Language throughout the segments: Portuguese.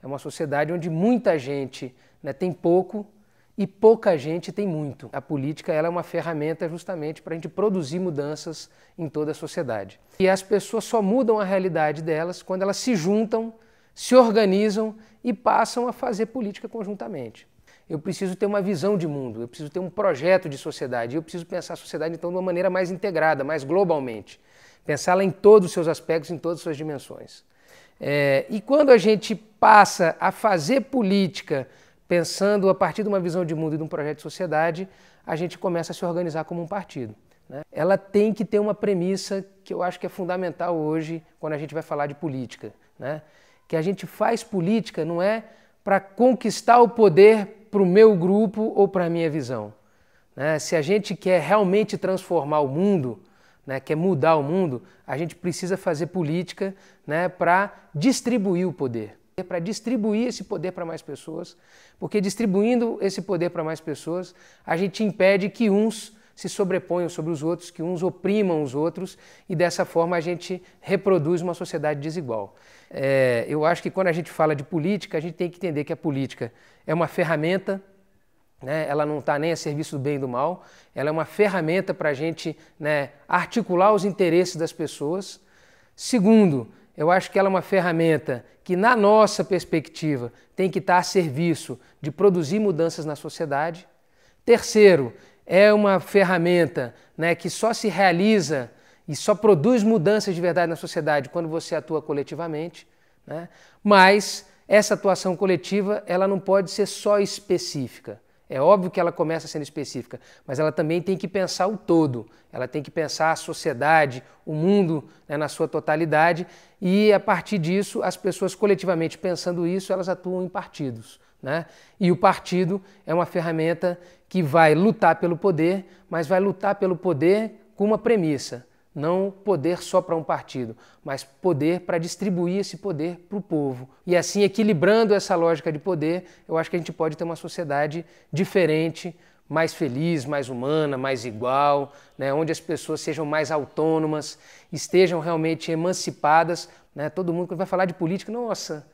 É uma sociedade onde muita gente, né, tem pouco e pouca gente tem muito. A política ela é uma ferramenta justamente para a gente produzir mudanças em toda a sociedade. E as pessoas só mudam a realidade delas quando elas se juntam, se organizam e passam a fazer política conjuntamente. Eu preciso ter uma visão de mundo, eu preciso ter um projeto de sociedade, eu preciso pensar a sociedade então de uma maneira mais integrada, mais globalmente. Pensá-la em todos os seus aspectos, em todas as suas dimensões. E quando a gente passa a fazer política pensando a partir de uma visão de mundo e de um projeto de sociedade, a gente começa a se organizar como um partido, né? Ela tem que ter uma premissa que eu acho que é fundamental hoje quando a gente vai falar de política, né? Que a gente faz política não é para conquistar o poder para o meu grupo ou para a minha visão, né? Se a gente quer realmente transformar o mundo, né, quer mudar o mundo, a gente precisa fazer política, né, para distribuir o poder. Para distribuir esse poder para mais pessoas, porque distribuindo esse poder para mais pessoas, a gente impede que uns se sobreponham sobre os outros, que uns oprimam os outros e dessa forma a gente reproduz uma sociedade desigual. Eu acho que quando a gente fala de política, a gente tem que entender que a política é uma ferramenta, né? Ela não está nem a serviço do bem e do mal, ela é uma ferramenta para a gente, né, articular os interesses das pessoas. Segundo, eu acho que ela é uma ferramenta que, na nossa perspectiva, tem que estar a serviço de produzir mudanças na sociedade. Terceiro, é uma ferramenta, né, que só se realiza e só produz mudanças de verdade na sociedade quando você atua coletivamente, né? Mas essa atuação coletiva ela não pode ser só específica. É óbvio que ela começa sendo específica, mas ela também tem que pensar o todo, ela tem que pensar a sociedade, o mundo, né, na sua totalidade e a partir disso as pessoas coletivamente pensando isso, elas atuam em partidos, né? E o partido é uma ferramenta que vai lutar pelo poder, mas vai lutar pelo poder com uma premissa, não poder só para um partido, mas poder para distribuir esse poder para o povo. E assim, equilibrando essa lógica de poder, eu acho que a gente pode ter uma sociedade diferente, mais feliz, mais humana, mais igual, né? Onde as pessoas sejam mais autônomas, estejam realmente emancipadas, né? Todo mundo que vai falar de política, nossa,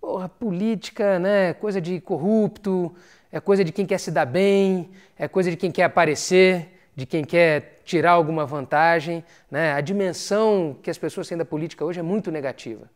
porra, política, né? Coisa de corrupto, é coisa de quem quer se dar bem, é coisa de quem quer aparecer, de quem quer tirar alguma vantagem, né? A dimensão que as pessoas têm da política hoje é muito negativa.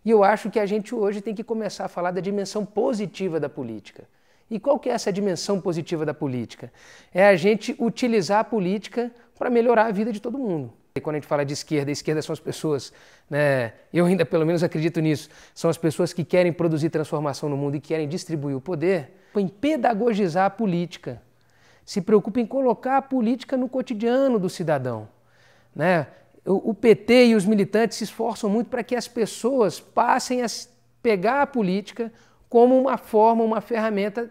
E eu acho que a gente hoje tem que começar a falar da dimensão positiva da política. E qual que é essa dimensão positiva da política? É a gente utilizar a política para melhorar a vida de todo mundo. E quando a gente fala de esquerda, a esquerda são as pessoas, né? Eu ainda pelo menos acredito nisso, são as pessoas que querem produzir transformação no mundo e querem distribuir o poder, em pedagogizar a política. Se preocupa em colocar a política no cotidiano do cidadão, né? O PT e os militantes se esforçam muito para que as pessoas passem a pegar a política como uma forma, uma ferramenta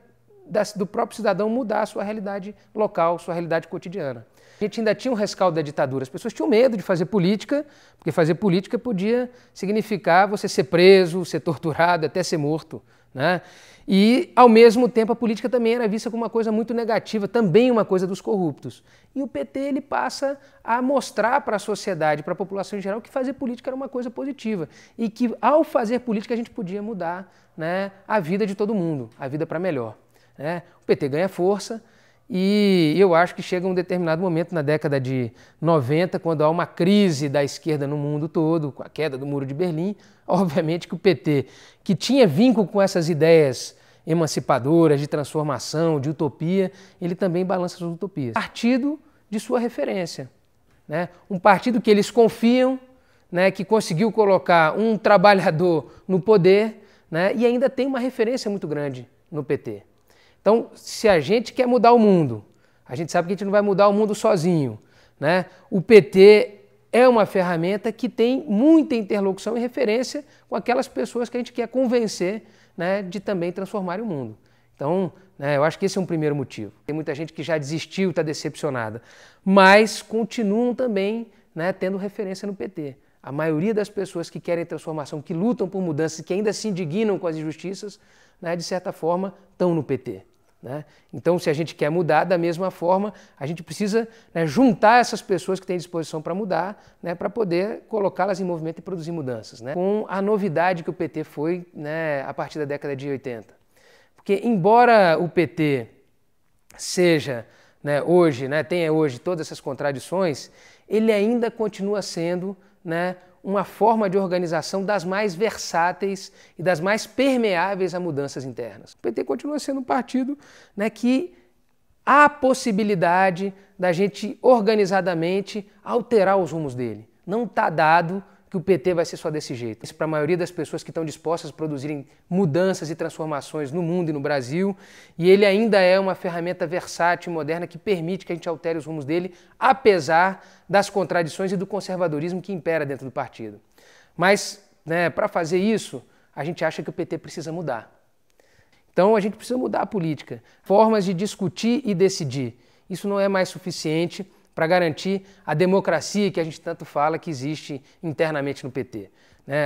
do próprio cidadão mudar a sua realidade local, sua realidade cotidiana. A gente ainda tinha um rescaldo da ditadura, as pessoas tinham medo de fazer política, porque fazer política podia significar você ser preso, ser torturado, até ser morto, né? E, ao mesmo tempo, a política também era vista como uma coisa muito negativa, também uma coisa dos corruptos. E o PT ele passa a mostrar para a sociedade, para a população em geral, que fazer política era uma coisa positiva e que, ao fazer política, a gente podia mudar, né, a vida de todo mundo, a vida para melhor, né? O PT ganha força e eu acho que chega um determinado momento na década de 90, quando há uma crise da esquerda no mundo todo, com a queda do Muro de Berlim, obviamente que o PT, que tinha vínculo com essas ideias emancipadoras, de transformação, de utopia, ele também balança suas utopias. Partido de sua referência, né? Um partido que eles confiam, né, que conseguiu colocar um trabalhador no poder, né, e ainda tem uma referência muito grande no PT. Então, se a gente quer mudar o mundo, a gente sabe que a gente não vai mudar o mundo sozinho, né? O PT é uma ferramenta que tem muita interlocução e referência com aquelas pessoas que a gente quer convencer, né, de também transformarem o mundo. Então, né, eu acho que esse é um primeiro motivo. Tem muita gente que já desistiu, está decepcionada, mas continuam também, né, tendo referência no PT. A maioria das pessoas que querem transformação, que lutam por mudanças, que ainda se indignam com as injustiças, né, de certa forma, estão no PT. né? Então, se a gente quer mudar da mesma forma, a gente precisa, né, juntar essas pessoas que têm disposição para mudar, né, para poder colocá-las em movimento e produzir mudanças, né? Com a novidade que o PT foi, né, a partir da década de 80. Porque, embora o PT seja, né, hoje, né, tenha hoje todas essas contradições, ele ainda continua sendo, né, uma forma de organização das mais versáteis e das mais permeáveis a mudanças internas. O PT continua sendo um partido, né, que há a possibilidade da gente organizadamente alterar os rumos dele. Não está dado que o PT vai ser só desse jeito. Isso para a maioria das pessoas que estão dispostas a produzirem mudanças e transformações no mundo e no Brasil, e ele ainda é uma ferramenta versátil e moderna que permite que a gente altere os rumos dele, apesar das contradições e do conservadorismo que impera dentro do partido. Mas, né, para fazer isso, a gente acha que o PT precisa mudar. Então a gente precisa mudar a política, formas de discutir e decidir. Isso não é mais suficiente para garantir a democracia que a gente tanto fala que existe internamente no PT.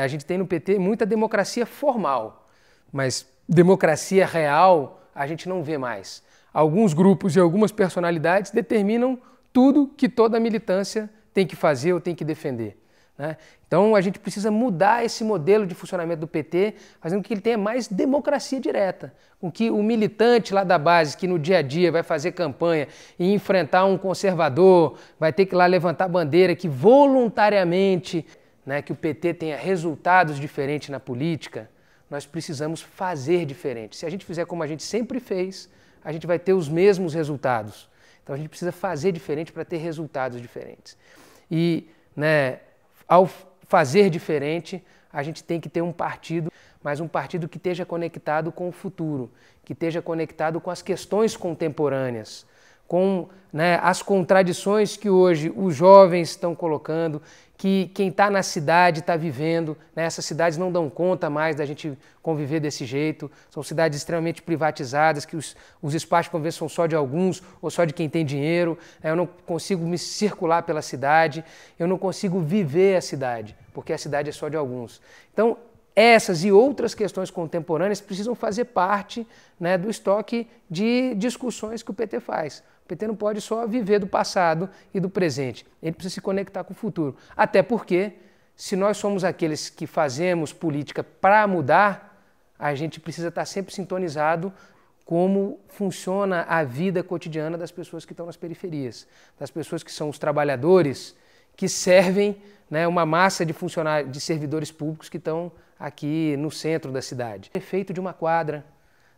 A gente tem no PT muita democracia formal, mas democracia real a gente não vê mais. Alguns grupos e algumas personalidades determinam tudo que toda militância tem que fazer ou tem que defender. Então a gente precisa mudar esse modelo de funcionamento do PT, fazendo com que ele tenha mais democracia direta, com que o militante lá da base, que no dia a dia vai fazer campanha e enfrentar um conservador, vai ter que ir lá levantar bandeira, que voluntariamente, né, que o PT tenha resultados diferentes na política, nós precisamos fazer diferente. Se a gente fizer como a gente sempre fez, a gente vai ter os mesmos resultados. Então a gente precisa fazer diferente para ter resultados diferentes. E, né, ao fazer diferente, a gente tem que ter um partido, mas um partido que esteja conectado com o futuro, que esteja conectado com as questões contemporâneas, com, né, as contradições que hoje os jovens estão colocando, que quem está na cidade está vivendo, né? Essas cidades não dão conta mais da gente conviver desse jeito, são cidades extremamente privatizadas, que os espaços de convivência são só de alguns ou só de quem tem dinheiro, eu não consigo me circular pela cidade, eu não consigo viver a cidade, porque a cidade é só de alguns. Então, essas e outras questões contemporâneas precisam fazer parte, né, do estoque de discussões que o PT faz. O PT não pode só viver do passado e do presente, ele precisa se conectar com o futuro. Até porque, se nós somos aqueles que fazemos política para mudar, a gente precisa estar sempre sintonizado como funciona a vida cotidiana das pessoas que estão nas periferias, das pessoas que são os trabalhadores que servem, né, uma massa de funcionários, de servidores públicos que estão aqui no centro da cidade. Efeito de uma quadra,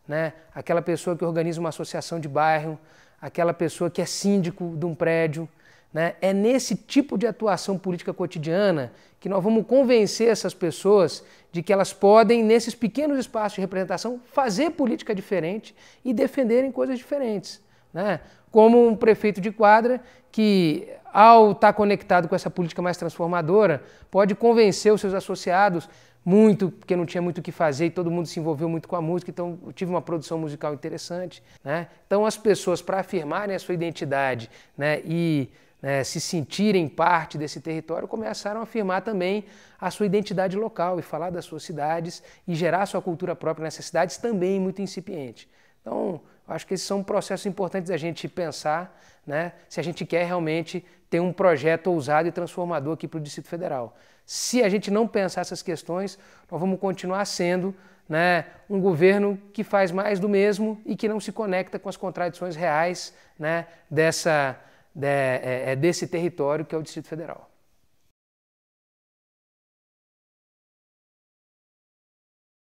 né, aquela pessoa que organiza uma associação de bairro, aquela pessoa que é síndico de um prédio, né, é nesse tipo de atuação política cotidiana que nós vamos convencer essas pessoas de que elas podem, nesses pequenos espaços de representação, fazer política diferente e defenderem coisas diferentes, né? Como um prefeito de quadra que, ao estar conectado com essa política mais transformadora, pode convencer os seus associados muito, porque não tinha muito o que fazer e todo mundo se envolveu muito com a música, então eu tive uma produção musical interessante, né? Então as pessoas, para afirmarem a sua identidade, né, e, né, se sentirem parte desse território, começaram a afirmar também a sua identidade local e falar das suas cidades e gerar sua cultura própria nessas cidades também muito incipiente. Então, acho que esses são processos importantes da gente pensar, né, se a gente quer realmente ter um projeto ousado e transformador aqui para o Distrito Federal. Se a gente não pensar essas questões, nós vamos continuar sendo, né, um governo que faz mais do mesmo e que não se conecta com as contradições reais, né, desse território que é o Distrito Federal.